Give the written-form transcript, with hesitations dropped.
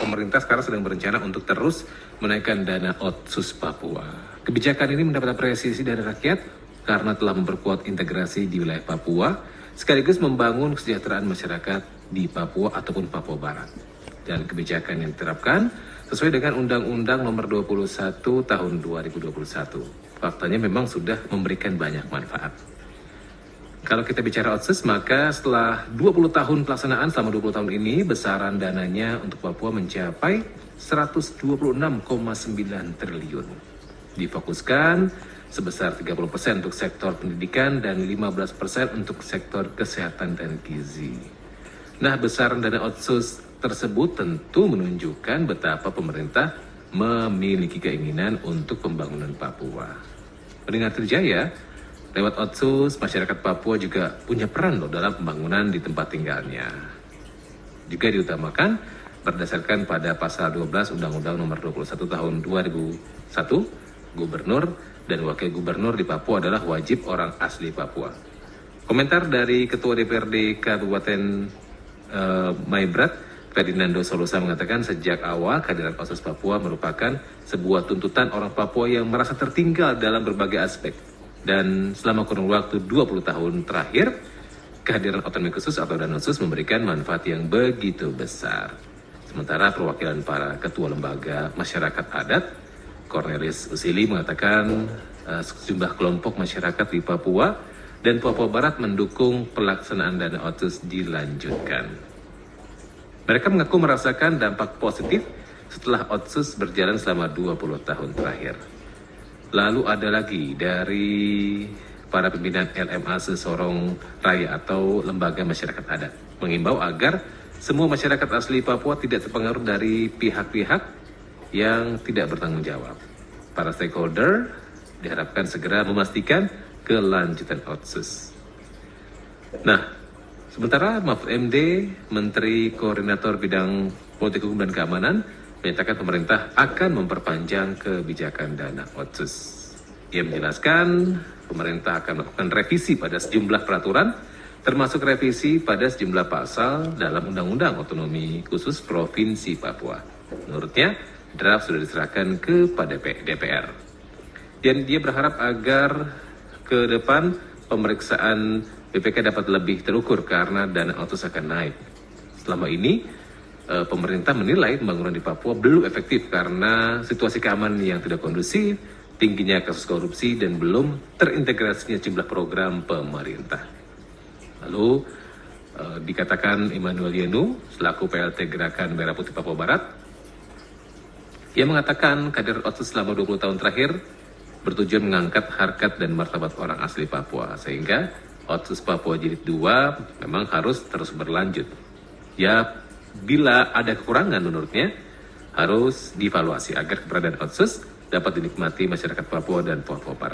pemerintah sekarang sedang berencana untuk terus menaikkan dana Otsus Papua. Kebijakan ini mendapat apresiasi dari rakyat karena telah memperkuat integrasi di wilayah Papua, sekaligus membangun kesejahteraan masyarakat di Papua ataupun Papua Barat. Dan kebijakan yang diterapkan sesuai dengan Undang-Undang Nomor 21 Tahun 2021. Faktanya memang sudah memberikan banyak manfaat. Kalau kita bicara Otsus, maka setelah 20 tahun pelaksanaan, selama 20 tahun ini, besaran dananya untuk Papua mencapai 126,9 triliun. Difokuskan sebesar 30% untuk sektor pendidikan dan 15% untuk sektor kesehatan dan gizi. Nah, besaran dana Otsus tersebut tentu menunjukkan betapa pemerintah memiliki keinginan untuk pembangunan Papua. Pendengar Trijaya, lewat Otsus, masyarakat Papua juga punya peran loh dalam pembangunan di tempat tinggalnya. Juga diutamakan berdasarkan pada pasal 12 Undang-Undang Nomor 21 Tahun 2001, Gubernur dan Wakil Gubernur di Papua adalah wajib orang asli Papua. Komentar dari Ketua DPRD Kabupaten Maibrat, Ferdinando Solusa mengatakan sejak awal kehadiran Otsus Papua merupakan sebuah tuntutan orang Papua yang merasa tertinggal dalam berbagai aspek. Dan selama kurun waktu 20 tahun terakhir, kehadiran otonomi khusus atau Danotsus memberikan manfaat yang begitu besar. Sementara perwakilan para ketua lembaga masyarakat adat, Cornelis Usili mengatakan sejumlah kelompok masyarakat di Papua dan Papua Barat mendukung pelaksanaan dana Otsus dilanjutkan. Mereka mengaku merasakan dampak positif setelah Otsus berjalan selama 20 tahun terakhir. Lalu ada lagi dari para pimpinan LMA Sesorong Raya atau Lembaga Masyarakat Adat mengimbau agar semua masyarakat asli Papua tidak terpengaruh dari pihak-pihak yang tidak bertanggung jawab. Para stakeholder diharapkan segera memastikan kelanjutan Otsus. Nah, sementara Mahfud MD, Menteri Koordinator Bidang Politik Hukum dan Keamanan, menyatakan pemerintah akan memperpanjang kebijakan dana Otsus. Ia menjelaskan pemerintah akan melakukan revisi pada sejumlah peraturan, termasuk revisi pada sejumlah pasal dalam Undang-Undang Otonomi Khusus Provinsi Papua. Menurutnya, draft sudah diserahkan kepada DPR. Dan dia berharap agar ke depan pemeriksaan BPK dapat lebih terukur karena dana Otsus akan naik. Selama ini, pemerintah menilai pembangunan di Papua belum efektif karena situasi keamanan yang tidak kondusif, tingginya kasus korupsi, dan belum terintegrasinya jumlah program pemerintah. Lalu dikatakan Immanuel Yenu, selaku PLT Gerakan Merah Putih Papua Barat, ia mengatakan kader Otsus selama 20 tahun terakhir bertujuan mengangkat harkat dan martabat orang asli Papua, sehingga Otsus Papua Jilid 2 memang harus terus berlanjut. Ya, bila ada kekurangan menurutnya, harus dievaluasi agar keberadaan Otsus dapat dinikmati masyarakat Papua dan Papua Barat.